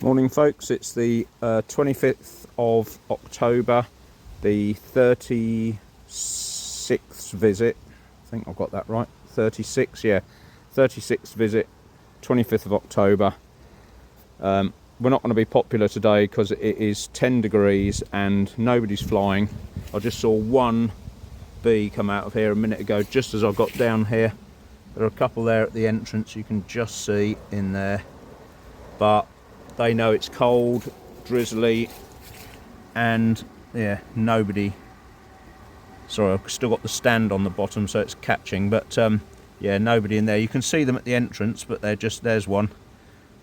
Morning folks, it's the 25th of October, the 36th visit, I think I've got that right, 36, yeah, 36th visit, 25th of October. We're not going to be popular today because it is 10 degrees and nobody's flying. I just saw one bee come out of here a minute ago just as I got down here. There are a couple there at the entrance you can just see in there, but they know it's cold, drizzly, and yeah, nobody. Sorry, I've still got the stand on the bottom so it's catching, but yeah, nobody in there. You can see them at the entrance, but there's one.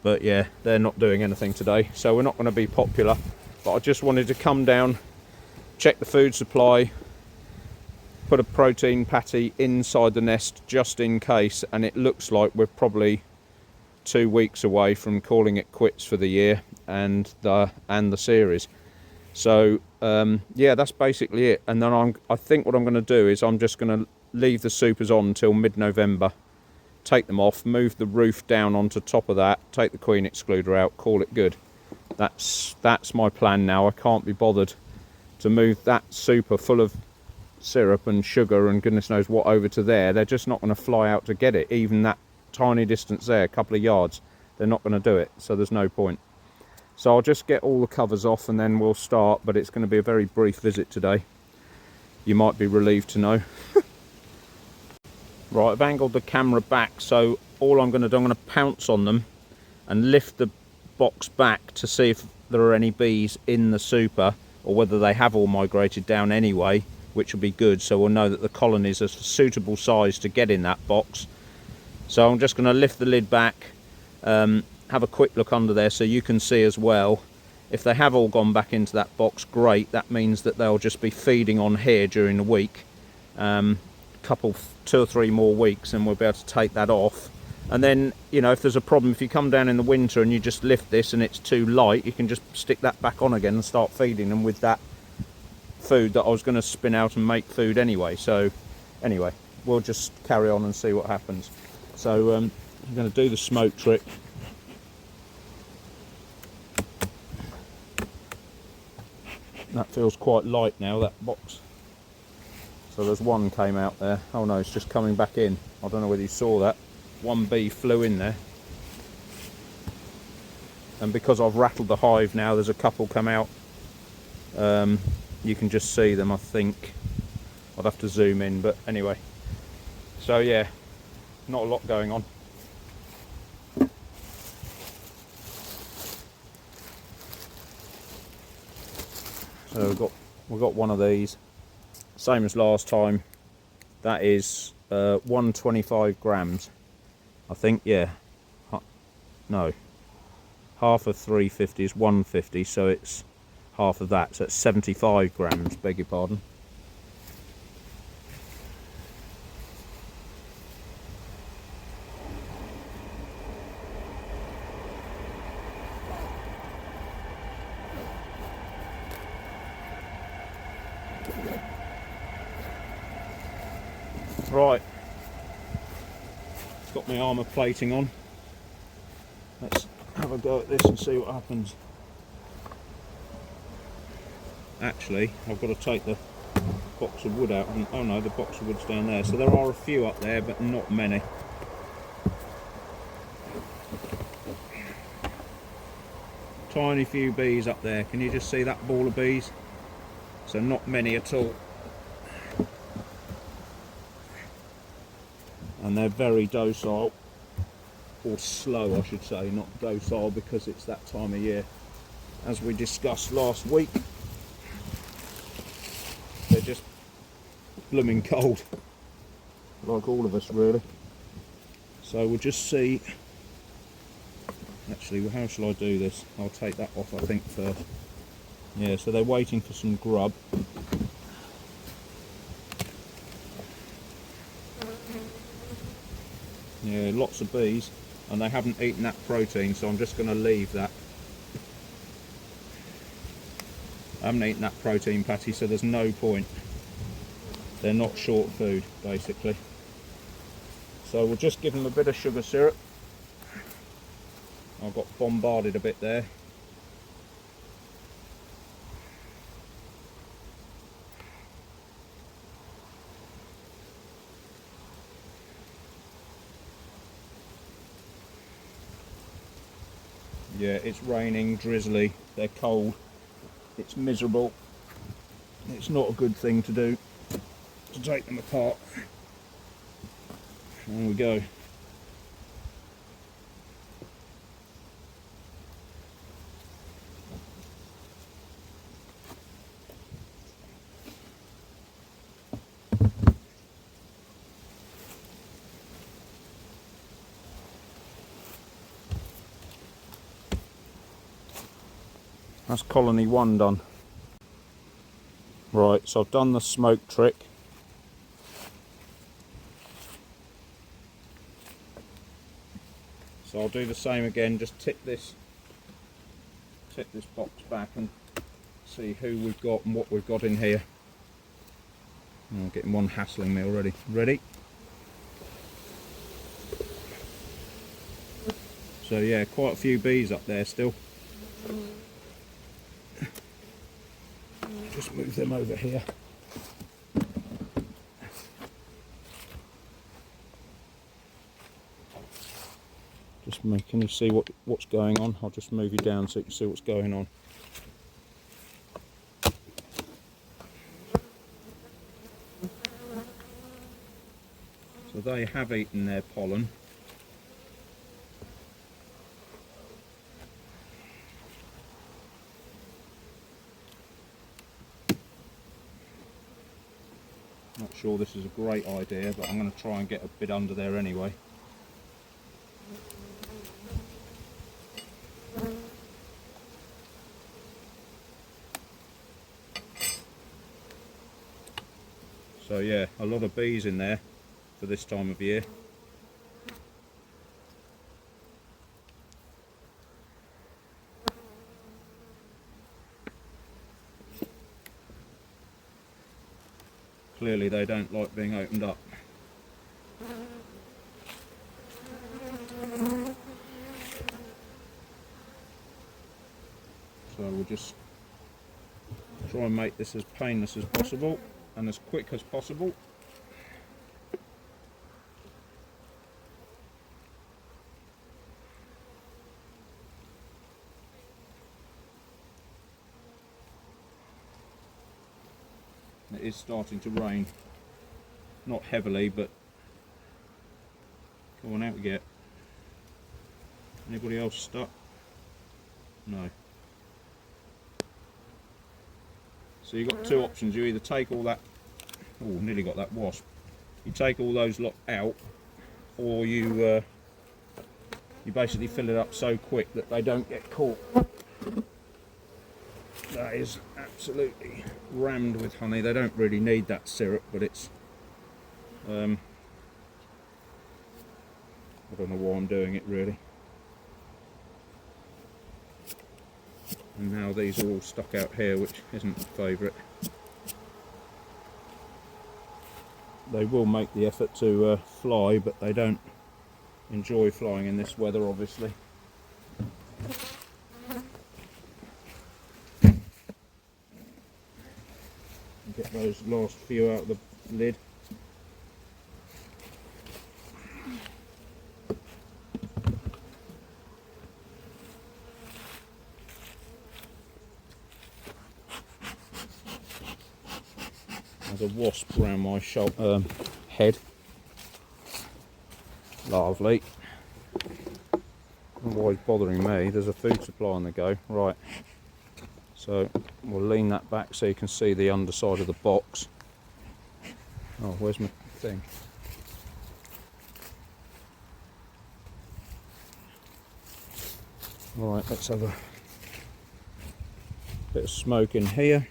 But yeah, they're not doing anything today, so we're not going to be popular. But I just wanted to come down, check the food supply, put a protein patty inside the nest just in case, and it looks like we're probably 2 weeks away from calling it quits for the year and the series. So yeah, that's basically it. And then I think what I'm going to do is I'm just going to leave the supers on until mid-November, take them off, move the roof down onto top of that, take the queen excluder out, call it good. That's my plan now. I can't be bothered to move that super full of syrup and sugar and goodness knows what over to there. They're just not going to fly out to get it, even that tiny distance there, a couple of yards. They're not going to do it, so there's no point. So I'll just get all the covers off and then we'll start, but it's going to be a very brief visit today. You might be relieved to know. Right, I've angled the camera back, so all I'm going to do, I'm going to pounce on them and lift the box back to see if there are any bees in the super, or whether they have all migrated down anyway, which will be good, so we'll know that the colonies are suitable size to get in that box. So I'm just going to lift the lid back, have a quick look under there so you can see as well. If they have all gone back into that box, great. That means that they'll just be feeding on here during the week. 2 or 3 more weeks and we'll be able to take that off. And then, you know, if there's a problem, if you come down in the winter and you just lift this and it's too light, you can just stick that back on again and start feeding them with that food that I was going to spin out and make food anyway. So anyway, we'll just carry on and see what happens. So I'm going to do the smoke trick. That feels quite light now, that box. So there's one came out there. Oh no, it's just coming back in. I don't know whether you saw that. One bee flew in there. And because I've rattled the hive now, there's a couple come out. You can just see them, I think. I'd have to zoom in, but anyway. So yeah, not a lot going on. So we've got one of these, same as last time. That is 125 grams, I think. Yeah, no, half of 350 is 150, so it's half of that, so it's 75 grams, beg your pardon. Right, got my armour plating on. Let's have a go at this and see what happens. Actually, I've got to take the box of wood out. Oh no, the box of wood's down there. So there are a few up there, but not many. Tiny few bees up there. Can you just see that ball of bees? So not many at all. And they're very docile, or slow I should say, not docile, because it's that time of year. As we discussed last week, they're just blooming cold, like all of us really. So we'll just see. Actually, how shall I do this? I'll take that off, I think, first. Yeah, so they're waiting for some grub. Yeah, lots of bees, and they haven't eaten that protein, so I'm just going to leave that. I haven't eaten that protein patty, so there's no point. They're not short food, basically. So we'll just give them a bit of sugar syrup. I got bombarded a bit there. Yeah, it's raining, drizzly, they're cold, it's miserable. It's not a good thing to do, to take them apart. There we go. That's colony 1 done. Right, so I've done the smoke trick. So I'll do the same again, just tip this box back and see who we've got and what we've got in here. Oh, I'm getting one hassling me already. Ready? So yeah, quite a few bees up there still. Just move them over here. Can you see what's going on? I'll just move you down so you can see what's going on. So they have eaten their pollen. Not sure this is a great idea, but I'm going to try and get a bit under there anyway. So yeah, a lot of bees in there for this time of year. Clearly they don't like being opened up. So we'll just try and make this as painless as possible and as quick as possible. It is starting to rain, not heavily, but come on, out we get. Anybody else stuck? No. So you've got 2 options. You either take all that, oh, nearly got that wasp. You take all those lot out, or you basically fill it up so quick that they don't get caught. That is absolutely rammed with honey. They don't really need that syrup, but it's I don't know why I'm doing it really. And now these are all stuck out here, which isn't a favourite. They will make the effort to fly, but they don't enjoy flying in this weather, obviously. Get those last few out of the lid. There's a wasp around my head. Lovely. Why it's bothering me? There's a food supply on the go. Right. So we'll lean that back so you can see the underside of the box. Oh, where's my thing? Right, let's have a bit of smoke in here.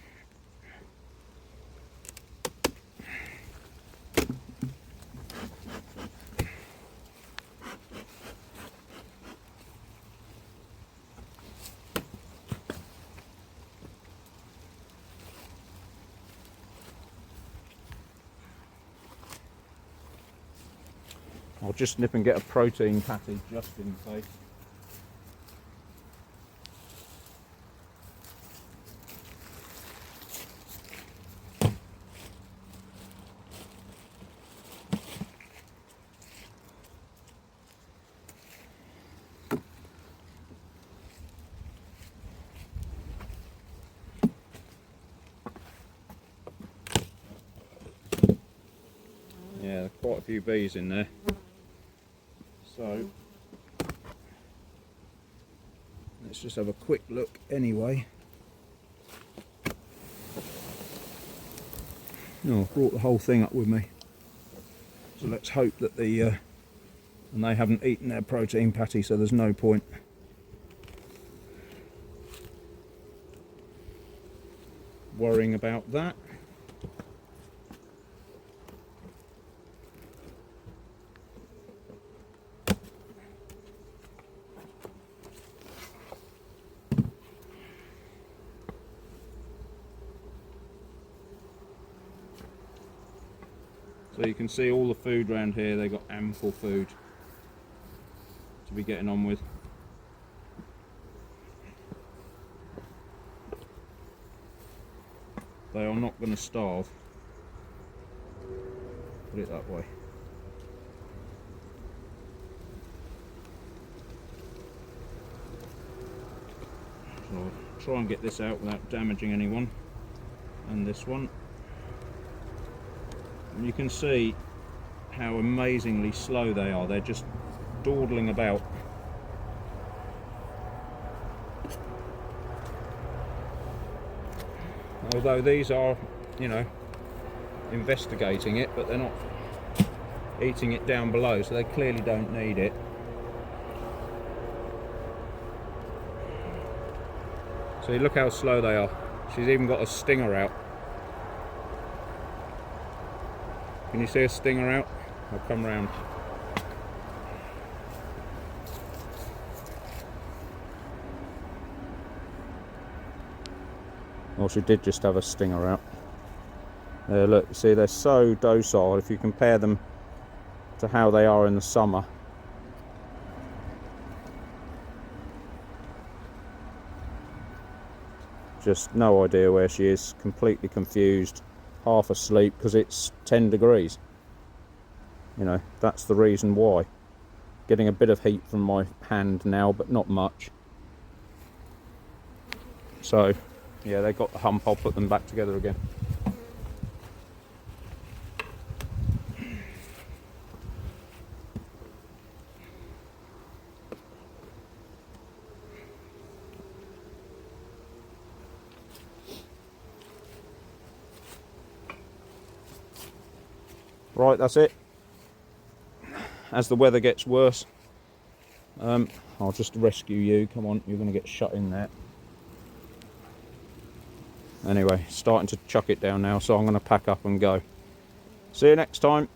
I'll just nip and get a protein patty just in case. a few bees in there. So let's just have a quick look anyway. Oh, I brought the whole thing up with me. So let's hope that and they haven't eaten their protein patty, so there's no point. Worrying about that. So you can see all the food around here, they've got ample food to be getting on with. They are not going to starve, put it that way. So I'll try and get this out without damaging anyone, and this one. And you can see how amazingly slow they are. They're just dawdling about. Although these are, you know, investigating it, but they're not eating it down below, so they clearly don't need it. So look how slow they are. She's even got a stinger out. Can you see a stinger out? I'll come round. Well, she did just have a stinger out. There, look, see, they're so docile. If you compare them to how they are in the summer. Just no idea where she is, completely confused, half asleep because it's 10 degrees. You know, that's the reason why. Getting a bit of heat from my hand now, but not much. So, yeah, they got the hump. I'll put them back together again. Right, that's it. As the weather gets worse, I'll just rescue you. Come on, you're going to get shut in there. Anyway, starting to chuck it down now, so I'm going to pack up and go. See you next time.